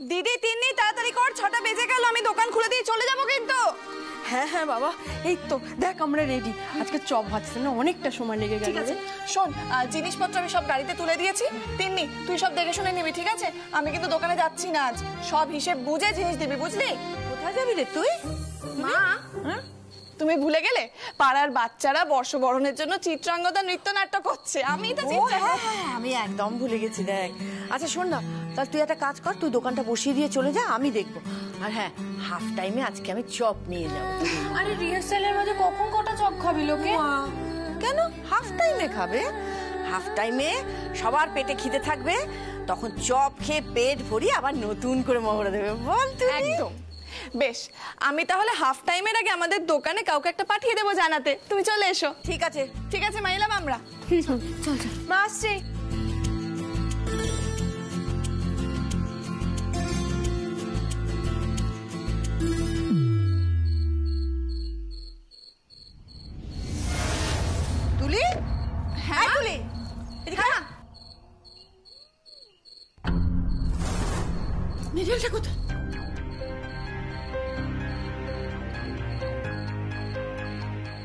দিদি তিন্নি তাড়াতাড়ি কর, 6টা বেজে গেল, আমি দোকান খুলে দিয়ে চলে যাবো কিন্তু। হ্যাঁ হ্যাঁ বাবা, এই তো দেখ আমরা রেডি। আজকে চপ ভাজতে না অনেকটা সময় লেগে গেল। ঠিক আছে শোন, জিনিসপত্র আমি সব গাড়িতে তুলে দিয়েছি। তিন্নি তুই সব দেখে শুনে নিবি, ঠিক আছে? আমি কিন্তু দোকানে যাচ্ছি না আজ, সব হিসেব বুঝে জিনিস দিবি, বুঝলি? কোথায় যাবি রে তুই? মা তুমি ভুলে গেলে পাড়ার বাচ্চারা বর্ষবরণের জন্য চিত্রাঙ্গদা নৃত্যনাট্য করছে, আমি তো আমি একদম ভুলে গেছি। দেখ আচ্ছা শোন না, তাহলে তুই একটা কাজ কর, তুই দোকানটা বসিয়ে দিয়ে চলে যা, আমি দেখবো। আর হ্যাঁ, হাফ টাইমে আজকে আমি চপ নিয়ে যাবো। আরে রিহার্সালের মধ্যে কখন কটা চপ খাবি লোকে? কেন হাফ টাইমে খাবে? হাফ টাইমে সবার পেটে খিদে থাকবে, তখন চপ খেয়ে পেট ভরিয়ে আবার নতুন করে মহড়া দেবে। বল তুই। একদম বেশ, আমি তাহলে হাফ টাইমের আগে আমাদের দোকানে কাউকে একটা পাঠিয়ে দেবো জানাতে, তুমি চলে এসো। ঠিক আছে ঠিক আছে মা, এলাম আমরা। চল চল মা আসছি। তুলি, হ্যাঁ তুলি হ্যাঁ, মেডেলটা কোথায়?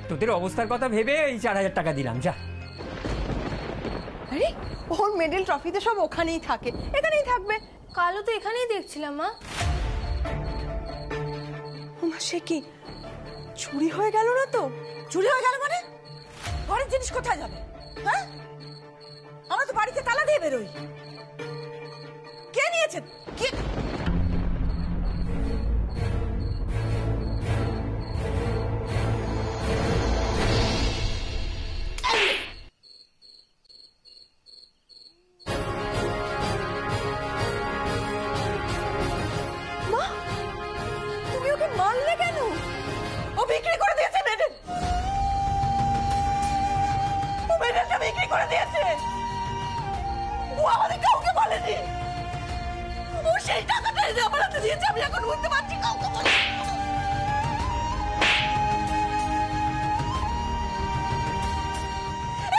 তোদের অবস্থার কথা ভেবে এই 4000 টাকা দিলাম, যা। আরে ওর মেডেল ট্রফিতে সব ওখানেই থাকে, এখানেই থাকবে। কালও তো এখানেই দেখছিলাম মা। ওমা, সে কি চুরি হয়ে গেল না তো? চুরি হয়ে গেল মানে? ঘরের জিনিস কোথায় যাবে? হ্যাঁ, আমরা তো বাড়িতে তালা দিয়ে বেরোই। কে নিয়েছে? কে? মা, তুমি ওকে মারলে কেন? ও বিক্রি করে দিয়েছে মেডেল। ও মেডেলটা বিক্রি করে দিয়েছে। ও আমাদের কাউকে বলেনি। ও সেই টাকাটা এনে আমার হাতে দিয়েছে, আমি এখন বুঝতে পারছি কাউকে বলেনি।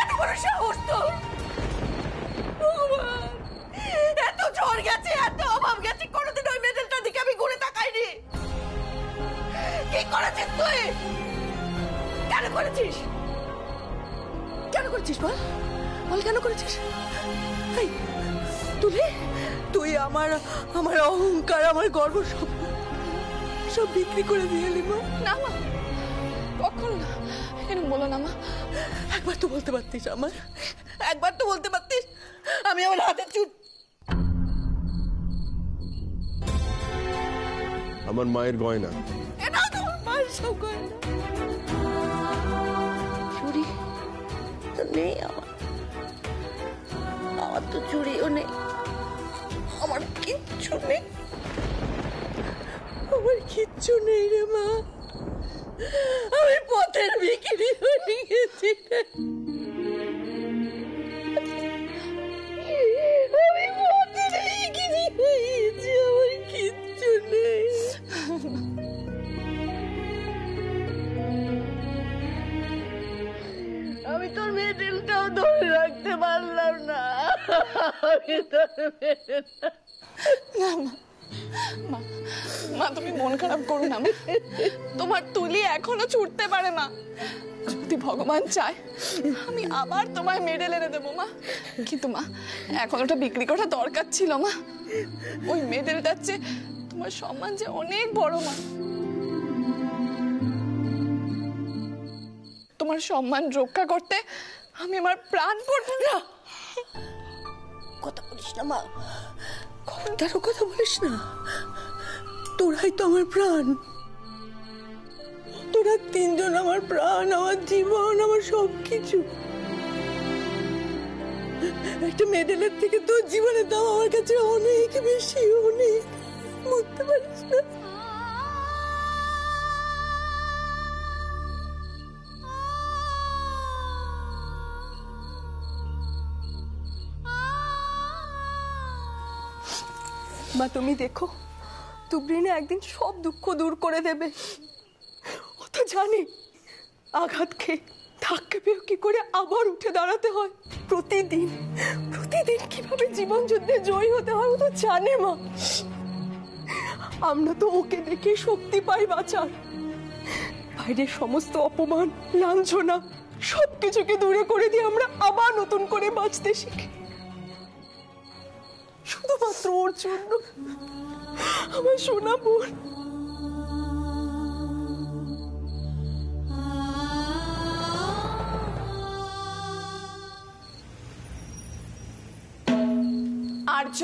এত বড় সাহস তোর! ভগবান, এত ঝড় গেছে, এত অভাব গেছে, কোনোদিন ওই মেডেলটার দিকে আমি ঘুরে তাকাইনি। কি করেছিস তুই? কেন করেছিস? কেন করেছিস বল? বল কেন করেছিস? এই তুই, তুই আমার আমার অহংকার, আমার গর্ব সব সব বিক্রি করে দিয়ে এলি মা। না মা, কখন না, এরকম বলো না মা। একবার তো বলতে পারতিস আমার, একবার তো বলতে পারতিস। আমি আমার হাতে চুট। আমার মায়ের গয়না। এটাও তো আমার মায়ের সব গয়না। চুরি তো নেই আমার, আমার তো চুরিও নেই, আমার কিচ্ছু নেই, আমার কিচ্ছু নেই রে মা। আমি পথের বিক্রি হয়ে গেছি রে। আমি পথের বিক্রি হয়ে গেছি, আমার কিচ্ছু নেই। আমি তোর মেডেলটাও ধরে রাখতে পারলাম না। আমি তোর মেডেলটা না মা, মা তুমি মন খারাপ করো না মা, তোমার তুলি এখনো ছুটতে পারে মা। যদি ভগবান চায় আমি আবার তোমায় মেডেল এনে দেবো মা, কিন্তু মা এখন ওটা বিক্রি করা দরকার ছিল মা। ওই মেডেলটার চেয়ে তোমার সম্মান যে অনেক বড় মা। তোমার সম্মান রক্ষা করতে আমি আমার প্রাণ পড়ব না। কথা বলিস না মা, খবরদারও কথা বলিস না। তোরাই তো আমার প্রাণ, তোরা তিনজন আমার প্রাণ, আমার জীবন, আমার সবকিছু। একটা মেডেলের থেকে তোর জীবনের দাম আমার কাছে অনেক বেশি, অনেক। বুঝতে পারিস না? মা তুমি দেখো, তুবরিনে একদিন সব দুঃখ দূর করে দেবে। ও তো জানে আঘাত খেয়ে ধাক্কা পেয়ে কি করে আবার উঠে দাঁড়াতে হয়। প্রতিদিন প্রতিদিন কিভাবে জীবন যুদ্ধে জয়ী হতে হয় ও তো জানে মা। আমরা তো ওকে দেখে শক্তি পাই বাঁচার। বাইরের সমস্ত অপমান, লাঞ্ছনা সবকিছুকে দূরে করে দিয়ে আমরা আবার নতুন করে বাঁচতে শিখি, শুধুমাত্র ওর জন্য। আমার সোনা বোন। আর্য,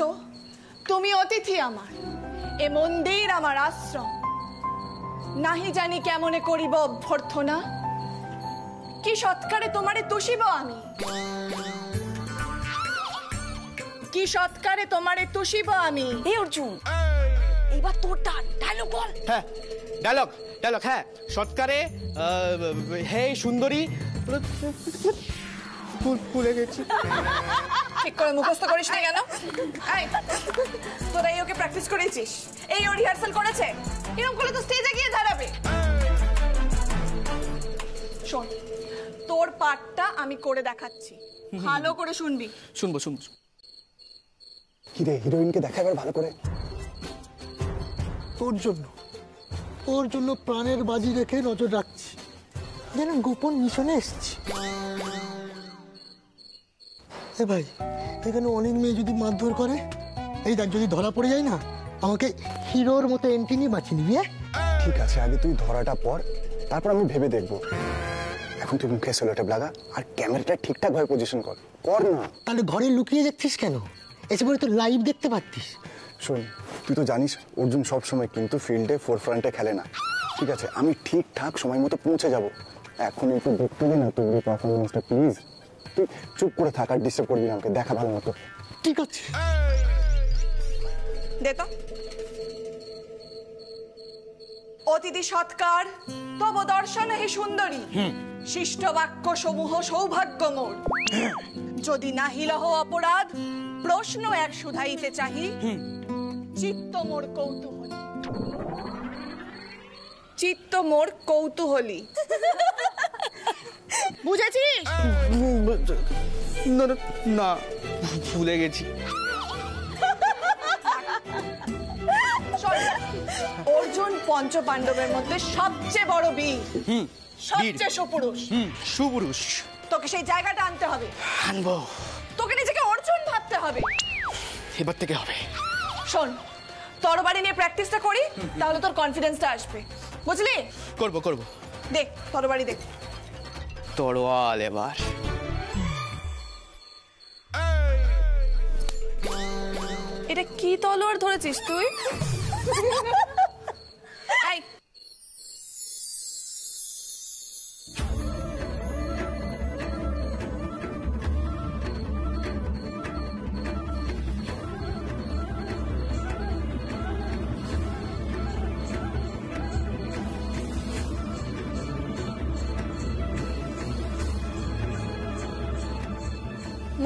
তুমি অতিথি আমার, এ মন্দির আমার আশ্রম। নাহি জানি কেমনে করিব অভ্যর্থনা, কি সৎকারে তোমারে তুষিব আমি, কি সৎকারে তোমারে তুষিব আমি। এই অর্জুন, এইবার তোর টান, ডায়লগ বল। হ্যাঁ, ডায়লগ ডায়লগ। হ্যাঁ, সৎকারে হে সুন্দরী। ভুলে গেছি। ঠিক করে মুখস্থ করিস না কেন? এই, তোরা এই ওকে প্র্যাকটিস করেছিস? এই ও রিহার্সাল করেছে? এরকম করলে তো স্টেজে গিয়ে দাঁড়াবে। শোন, তোর পার্টটা আমি করে দেখাচ্ছি, ভালো করে শুনবি। শুনবো শুনবো। কি রে, হিরোইনকে দেখা এবার ভালো করে। তোর জন্য প্রাণের বাজি রেখে নজর রাখছি, যেন গোপন মিশনে এসছি। এ ভাই, এখানে অনেক মেয়ে যদি মারধর করে, এই দেখ যদি ধরা পড়ে যায় না, আমাকে হিরোর মতো এন্ট্রি নিয়ে বাঁচিয়ে নিবি। ঠিক আছে, আগে তুই ধরাটা পর, তারপর আমি ভেবে দেখবো। এখন তুই মুখে সেলোটেপ লাগা আর ক্যামেরাটা ঠিকঠাক ভাবে পজিশন কর না। তাহলে ঘরে লুকিয়ে দেখছিস কেন? এসে পরে তো লাইভ দেখতে পারতিস। শোন, তুই তো জানিস অর্জুন সব সময় কিন্তু ফিল্ডে ফোরফ্রন্টে খেলে না। ঠিক আছে, আমি ঠিকঠাক সময় মতো পৌঁছে যাব। এখন একটু দেখতে দে না তোর পারফরমেন্সটা প্লিজ। তুই চুপ করে থাক আর ডিস্টার্ব করবি না আমাকে, দেখা ভালো মতো। ঠিক আছে, দে তো। অতিথি সৎকার তব দর্শন হে সুন্দরী, শিষ্ট বাক্য সমূহ সৌভাগ্য মোর। যদি নাহি লহ অপরাধ, প্রশ্ন এক শুধাইতে চাহি, চিত্ত মোর কৌতূহলী, চিত্ত মোর কৌতূহলী। বুঝেছিস? না, ভুলে গেছি। অর্জুন পঞ্চ পাণ্ডবের মধ্যে সবচেয়ে বড় বীর, সবচেয়ে সুপুরুষ। সুপুরুষ। তোকে সেই জায়গাটা আনতে হবে। আনবো। তোকে নিজেকে অর্জুন ভাবতে হবে। এবার থেকে হবে। শোন, তরবারি নিয়ে প্র্যাকটিসটা করি, তাহলে তোর কনফিডেন্সটা আসবে, বুঝলি? করবো করবো। দেখ তরবারি দেখ। তরোয়াল এবার। এটা কি তলোয়ার ধরেছিস তুই? এই,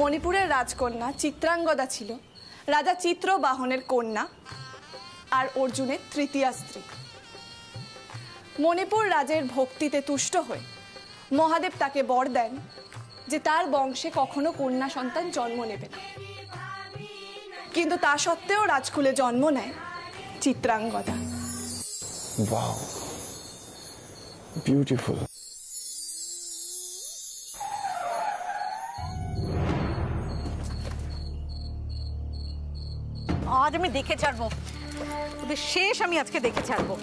মণিপুরের রাজকন্যা চিত্রাঙ্গদা ছিল রাজা চিত্রবাহনের কন্যা আর অর্জুনের তৃতীয়া স্ত্রী। মণিপুর রাজের ভক্তিতে তুষ্ট হয়ে মহাদেব তাকে বর দেন যে তার বংশে কখনো কন্যা সন্তান জন্ম নেবে না। কিন্তু তা সত্ত্বেও রাজকুলে জন্ম নেয় চিত্রাঙ্গদা। Wow, beautiful. আজ আমি দেখে ছাড়বো ওদের শেষ, আমি আজকে দেখে ছাড়বো।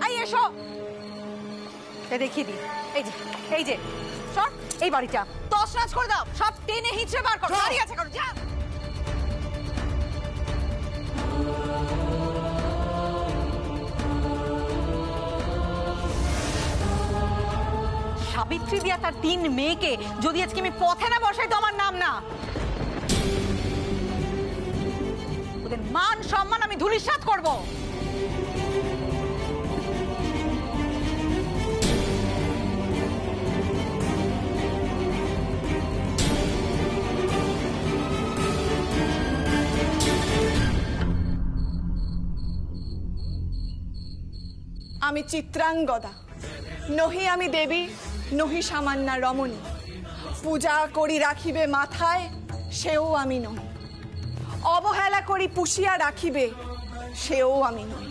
আই এসো, দেখিয়ে দি। এই যে সর, এই বাড়িটা তছনছ করে দাও, সব টেনে হিঁচড়ে বার করো। দাঁড়িয়ে আছে করো, যা। সাবিত্রী দিয়া তার 3 মেয়েকে যদি আজকে আমি পথে না বসাই, তো আমার নাম না। ওদের মান সম্মান আমি ধূলিসাৎ করব। আমি চিত্রাঙ্গদা, নহি আমি দেবী, নহি সামান্যা রমণী। পূজা করি রাখিবে মাথায়, সেও আমি নই। অবহেলা করি পুষিয়া রাখিবে, সেও আমি নই।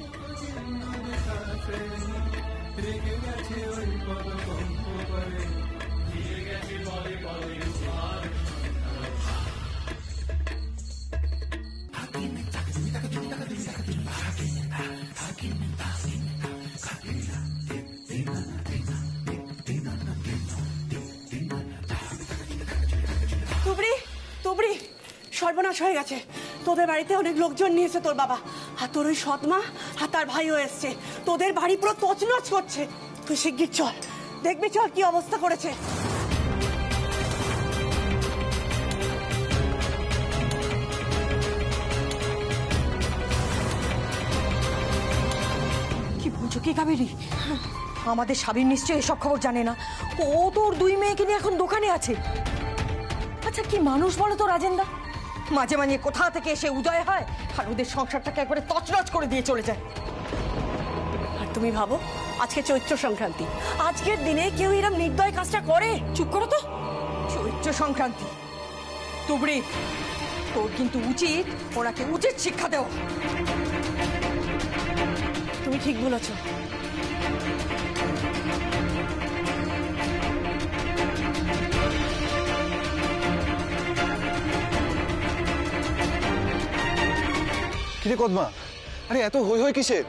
তুবড়ি তুবড়ি সর্বনাশ হয়ে গেছে। তোদের বাড়িতে অনেক লোকজন নিয়েছে তোর বাবা, আর তোর ওই সৎমা আর তার ভাইও এসছে। তোদের বাড়ি পুরো তছনছ করছে। তুই শিগগির চল, দেখবি চল কি অবস্থা করেছে। কি বলছো কি কাবেরী? আমাদের স্বামীর নিশ্চয়ই এসব খবর জানে না। ও তোর দুই মেয়েকে নিয়ে এখন দোকানে আছে। আচ্ছা কি মানুষ বলো তো রাজেন্দা, মাঝে মাঝে কোথা থেকে এসে উদয় হয় আর ওদের সংসারটাকে একবারে তছনছ করে দিয়ে চলে যায়। আর তুমি ভাবো আজকে চৈত্র সংক্রান্তি, আজকের দিনে কেউ এরম নির্দয় কাজটা করে? চুপ করো তো। চৈত্র সংক্রান্তি তুবড়ি, তোর কিন্তু উচিত ওনাকে উচিত শিক্ষা দেওয়া। তুমি ঠিক বলেছ। কিরে কদমা, আরে এত হই হই কিসের?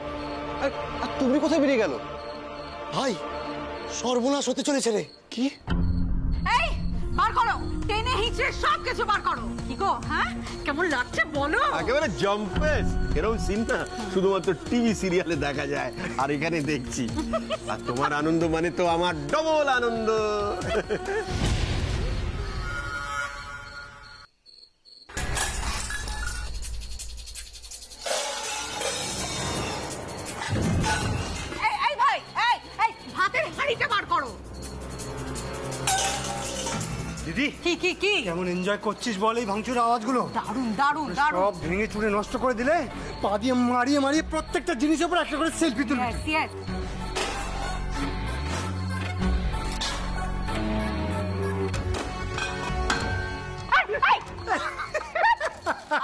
আর আর তুমি কোথায় বেরিয়ে গেল? ভাই সর্বনাশ হতে চলেছে রে। কি? এই বার করো, টেনে হিচড়ে সব কিছু বার করো। কি গো, হ্যাঁ কেমন লাগছে বলো? একেবারে জম্পেস। এরকম সিন না শুধুমাত্র টিভি সিরিয়ালে দেখা যায়, আর এখানে দেখছি। আর তোমার আনন্দ মানে তো আমার ডবল আনন্দ। এই ভাই, এই ভাতের হাঁড়িটা বার করো। দিদি কি কি কি কেমন এনজয় করছিস বল এই ভাঙচুরের আওয়াজগুলো? দারুণ দারুণ দারুণ। সব ভেঙে চুরে নষ্ট করে দিলে, পা দিয়ে মারিয়ে মারিয়ে প্রত্যেকটা জিনিসের উপর একটা করে সেলফি তুলবি। Yes, yes.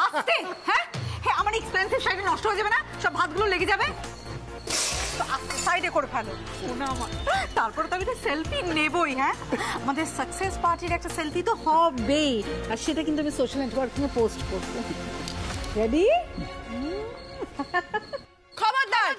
আস্তে, হ্যাঁ হ্যাঁ, আমার এক্সপেন্সিভ শাড়ি নষ্ট হয়ে যাবে না? সব ভাতগুলো লেগে যাবে। তো আস্তে সাইডে করে ফেলো। শোনা আমার, তারপরে তো আমি একটা সেলফি নেবই। হ্যাঁ, আমাদের সাকসেস পার্টির একটা সেলফি তো হবেই, আর সেটা কিন্তু আমি সোশ্যাল নেটওয়ার্কিংয়ে পোস্ট করবো। রেডি? খবরদার!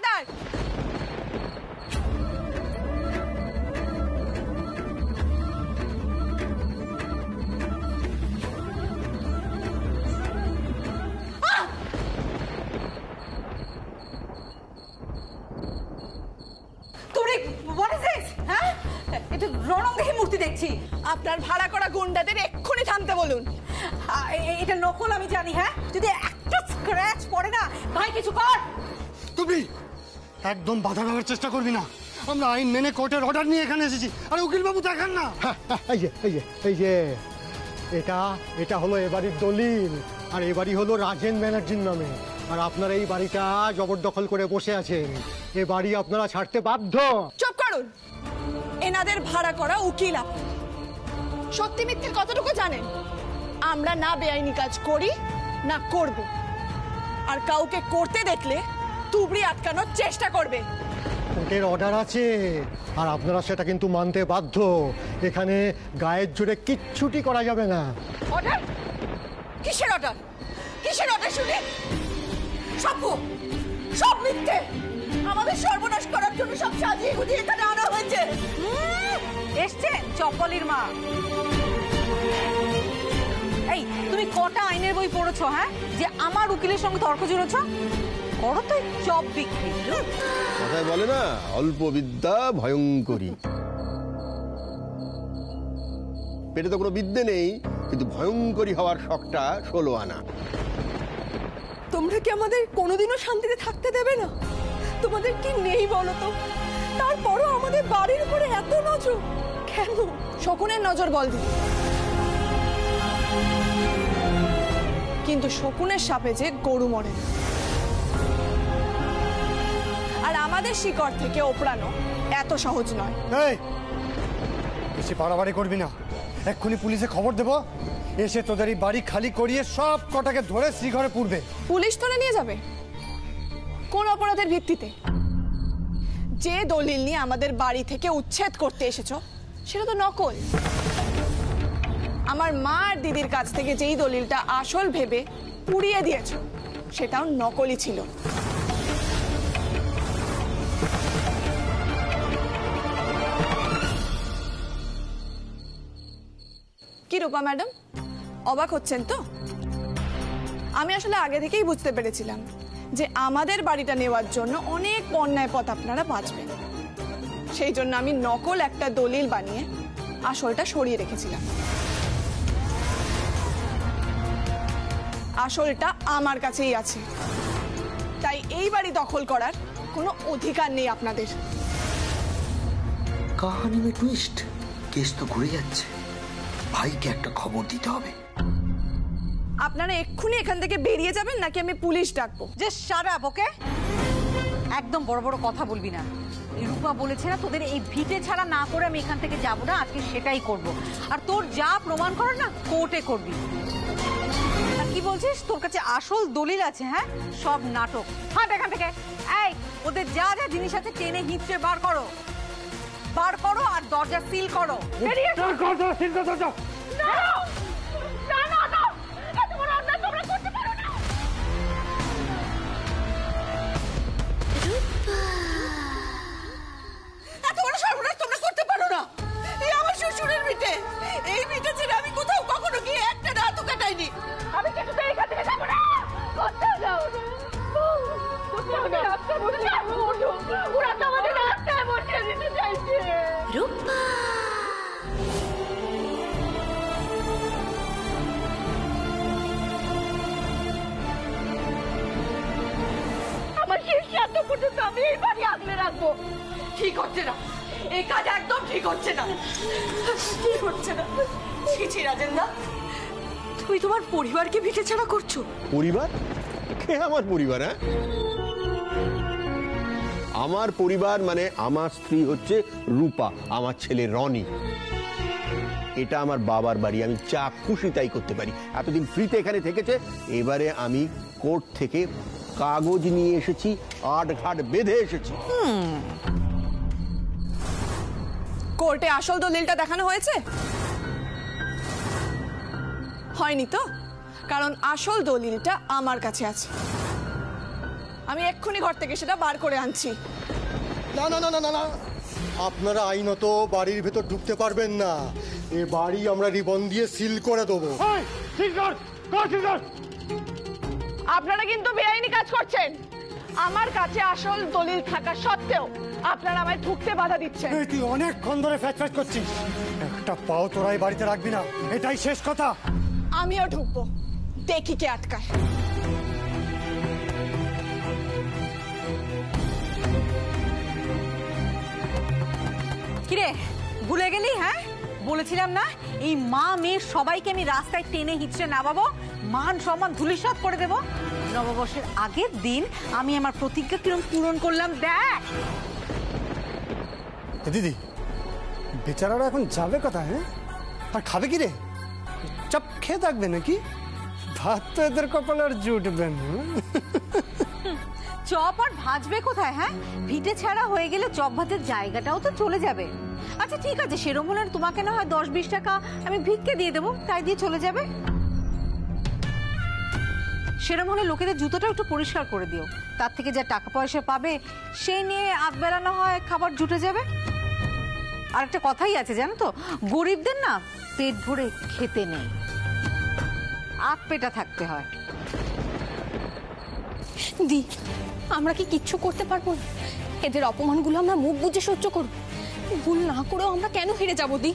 এটা রণঙ্গি মূর্তি দেখছি। আপনার ভাড়া করা গুন্ডাদের এক্ষুনি থামতে বলুন। এটা নকল আমি জানি। হ্যাঁ, যদি একটা স্ক্র্যাচ পড়ে না, ভাই কিছু কর। তুমি একদম বাধা দেওয়ার চেষ্টা করবি না। আমরা আইন মেনে কোর্টের অর্ডার নিয়ে এখানে এসেছি। আরে উকিল বাবু দেখেন না। এই যে এই যে এই যে এটা হলো এ বাড়ির দলিল, আর এ বাড়ি হলো রাজেন ব্যানার্জির নামে। আর আপনারা এই বাড়িটা জবরদখল করে বসে আছেন। এ বাড়ি আপনারা ছাড়তে বাধ্য। চুপ করুন। এনাদের ভাড়া করা উকিল আপনি। সত্যি মিথ্যে কতটুকু জানেন? আমরা না বেআইনি কাজ করি না করব, আর কাউকে করতে দেখলে তুবড়ি আটকানোর চেষ্টা করবে। কোর্টের অর্ডার আছে, আর আপনারা সেটা কিন্তু মানতে বাধ্য। এখানে গায়ের জোরে কিচ্ছুটি করা যাবে না। অর্ডার? কিসের অর্ডার? কিসের অর্ডার শুনি? সব মিথ্যে। আমাদের সর্বনাশ করার জন্য সব সাজিয়ে গুজিয়ে এখানে আনা হয়েছে। এসছেন চপ্পলির মা। এই তুমি কটা আইনের বই পড়েছো? হ্যাঁ, যে আমার উকিলের সঙ্গে তর্ক জুড়েছ? করো তো চপ বিক্রি। কথায় বলে না, অল্প বিদ্যা ভয়ঙ্করী। পেটে তো কোনো বিদ্যে নেই, কিন্তু ভয়ঙ্করী হওয়ার শখটা 16 আনা। তোমরা কি আমাদের কোনোদিনও শান্তিতে থাকতে দেবে না? তোমাদের কি নেই বলো তো? তারপরও আমাদের বাড়ির উপরে এত নজর কেন? শকুনের নজর বল দিদি, কিন্তু শকুনের সাপে যে গরু মরে না। আর আমাদের শিকড় থেকে ওপড়ানো এত সহজ নয়। এই বেশি বাড়াবাড়ি করবি না। এক্ষুনি পুলিশে খবর দেবো, এসে তোদের এই বাড়ি খালি করিয়ে সব কটাকে ধরে শ্রীঘরে পুরবে। পুলিশ ধরে নিয়ে যাবে? কোন অপরাধের ভিত্তিতে? যে দলিল নিয়ে আমাদের বাড়ি থেকে উচ্ছেদ করতে এসেছো সেটা তো নকল। আমার মা আর দিদির কাছ থেকে যেই দলিলটা আসল ভেবে পুড়িয়ে দিয়েছো সেটাও নকলই ছিল। কি রূপা ম্যাডাম, অবাক হচ্ছেন তো? আমি আসলে আগে থেকেই বুঝতে পেরেছিলাম যে আমাদের বাড়িটা নেওয়ার জন্য অনেক অন্যায় পথ আপনারা বাঁচবেন। সেই জন্য আমি নকল একটা দলিল বানিয়ে আসলটা সরিয়ে রেখেছিলাম। আসলটা আমার কাছেই আছে, তাই এই বাড়ি দখল করার কোনো অধিকার নেই আপনাদের। কাহানি মে টুইস্ট, কেস তো ঘুরে যাচ্ছে, ভাইকে একটা খবর দিতে হবে। আপনারা এক্ষুনি এখান থেকে বেরিয়ে যাবেন নাকি আমি পুলিশ ডাকবো? যে সারা ওকে একদম বড় বড় কথা বলবি না। রূপা বলেছে না তোদের এই ভিটে ছাড়া না করে আমি এখান থেকে যাব না, আজকে সেটাই করব। আর তোর যা প্রমাণ করার না কোর্টে করবি। আর কি বলছিস তোর কাছে আসল দলিল আছে? হ্যাঁ, সব নাটক। হাট এখান থেকে। এই ওদের যা যা জিনিস আছে টেনে হিঁচড়ে বার করো, বার করো আর দরজা সিল করো। বেরিয়ে এসো। না না না না, এত বড় অন্যায় তোমরা করতে পারো না। এত বড় সর্বনাশ তোমরা করতে পারো না। এই আমার শ্বশুরের ভিটে, এই ভিটে ছেড়ে আমি কোথাও কখনো গিয়ে একটা রাতও কাটাইনি। আমি কিছুতে এখান থেকে যাবো না। কোথাও যাও না, কোথাও না। রাস্তায় বসে যাবো, ওরা তো আমাদের রাস্তায় বসিয়ে দিতে চাইছে। রূপা আমার সিদ্ধান্ত পর্যন্ত আমি এই বাড়ি আগলে রাখবো। ঠিক হচ্ছে না, এই কাজ একদম ঠিক হচ্ছে না, ঠিক হচ্ছে না। ছি ছি রাজেন্দা, তুমি তোমার পরিবারকে ভিটে ছাড়া করছো। পরিবার? কে আমার পরিবার? হ্যাঁ, আমার পরিবার মানে আমার স্ত্রী হচ্ছে রূপা, আমার ছেলে রনি। এটা আমার বাবার বাড়ি, আমি যা খুশি তাই করতে পারি। এতদিন ফ্রিতে এখানে থেকেছে, এবারে আমি কোর্ট থেকে কাগজ নিয়ে এসেছি, আট ঘাট বেঁধে এসেছি। কোর্টে আসল দলিলটা দেখানো হয়েছে? হয়নি তো, কারণ আসল দলিলটা আমার কাছে আছে। আমি এক্ষুনি ঘর থেকে সেটা বার করে আনছি। না না না না না না, আপনারা আইনত বাড়ির ভেতর ঢুকতে পারবেন না। এ বাড়ি আমরা রিবন দিয়ে সিল করে দেবো। আপনারা কিন্তু বেআইনি কাজ করছেন। আমার কাছে আসল দলিল থাকা সত্ত্বেও আপনারা আমায় ঢুকতে বাধা দিচ্ছেন। এই তুই অনেকক্ষণ ধরে ফ্যাচ ফ্যাচ করছিস, একটা পাও তোরাই বাড়িতে রাখবি না, এটাই শেষ কথা। আমিও ঢুকবো, দেখি কে আটকায়। কিরে ভুলে গেলি? হ্যাঁ, বলেছিলাম না এই মা মেয়ে সবাইকে আমি রাস্তায় টেনে হিঁচড়ে নামাবো, মান সম্মান ধুলিসাৎ করে দেবো। নববর্ষের আগের দিন আমি আমার প্রতিজ্ঞা কিরকম পূরণ করলাম দেখ। দিদি, বেচারারা এখন যাবে কোথায়? হ্যাঁ, আর খাবে কি রে? চাপ খেয়ে থাকবে নাকি? ভাত তো এদের কপালে আর জুটবে না। চপ আর ভাজবে কোথায়? হ্যাঁ, ভিটে ছাড়া হয়ে গেলে চপ ভাতের জায়গাটাও তো চলে যাবে। আচ্ছা ঠিক আছে, সেরকম হলে তোমাকে না হয় 10-20 টাকা আমি ভিক্ষে দিয়ে দেবো, তাই দিয়ে চলে যাবে। সেরকম হলে লোকেদের জুতোটা একটু পরিষ্কার করে দিও, তার থেকে যা টাকা পয়সা পাবে সেই নিয়ে আধবেলা না হয় খাবার জুটে যাবে। আর একটা কথাই আছে জানো তো, গরিবদের না পেট ভরে খেতে নেই, আট পেটা থাকতে হয়। দি, আমরা কি কিচ্ছু করতে পারবো না? এদের অপমানগুলো আমরা মুখ বুজে সহ্য করব। ভুল না করেও আমরা কেন হেরে যাব দি?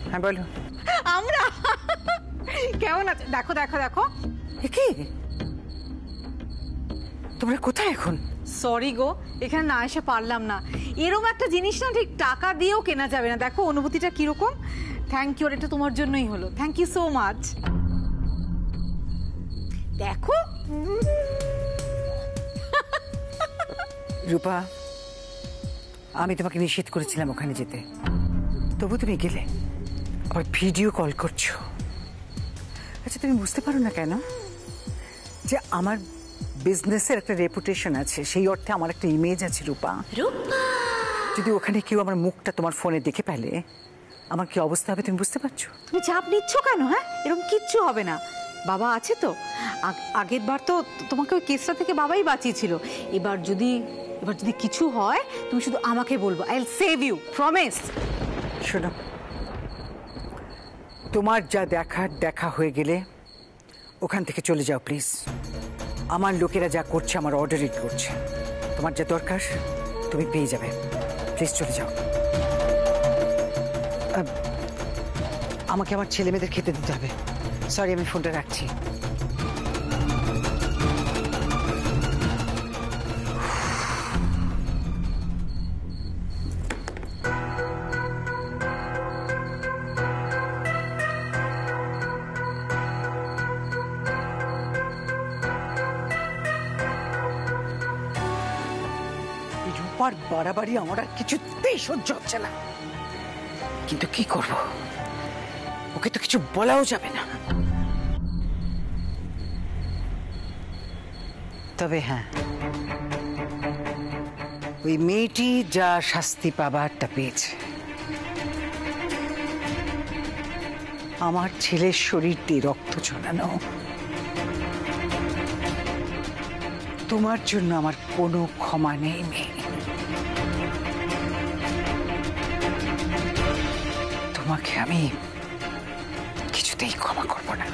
হ্যাঁ বলো। আমরা কেমন আছে? দেখো দেখো দেখো। কি তোমরা কোথায় এখন? সরি গো, এখানে না এসে পারলাম না। এরকম একটা জিনিস না ঠিক টাকা দিয়েও কেনা যাবে না। দেখো অনুভূতিটা কিরকম। থ্যাংক ইউ, এটা তোমার জন্যই হলো। Thank you so much. দেখো রূপা, আমি তোমাকে নিষেধ করেছিলাম ওখানে যেতে, তবু তুমি গেলে। আবার ভিডিও কল করছো। আচ্ছা তুমি বুঝতে পারো না কেন যে আমার বিজনেসের একটা রেপুটেশন আছে, সেই অর্থে আমার একটা ইমেজ আছে রূপা। যদি ওখানে কেউ আমার মুখটা তোমার ফোনে দেখে পেলে আমার কি অবস্থা হবে তুমি বুঝতে পারছো? তুমি চাপ নিচ্ছ কেন? হ্যাঁ, এরকম কিচ্ছু হবে না, বাবা আছে তো। আগের বার তো তোমাকে ওই কেসটা থেকে বাবাই বাঁচিয়েছিল। এবার যদি কিছু হয় তুমি শুধু আমাকে বলবো, I will save you, promise. শোনো, তোমার যা দেখার দেখা হয়ে গেলে ওখান থেকে চলে যাও প্লিজ। আমার লোকেরা যা করছে আমার অর্ডারই করছে। তোমার যা দরকার তুমি পেয়ে যাবে, প্লিজ চলে যাও। আমাকে আমার ছেলে মেয়েদের খেতে দিতে হবে। সরি, আমি ফোনটা রাখছি। রূপার বাড়াবাড়ি আমার আর কিছুতেই সহ্য হচ্ছে না, কিন্তু কি করব, ওকে তো কিছু বলাও যাবে না। তবে হ্যাঁ, ওই মেয়েটি যা শাস্তি পাবার তা পেয়েছে। আমার ছেলের শরীর দিয়ে রক্ত ঝরানো, তোমার জন্য আমার কোনো ক্ষমা নেই মেয়ে। তোমাকে আমি কিছুতেই ক্ষমা করব না।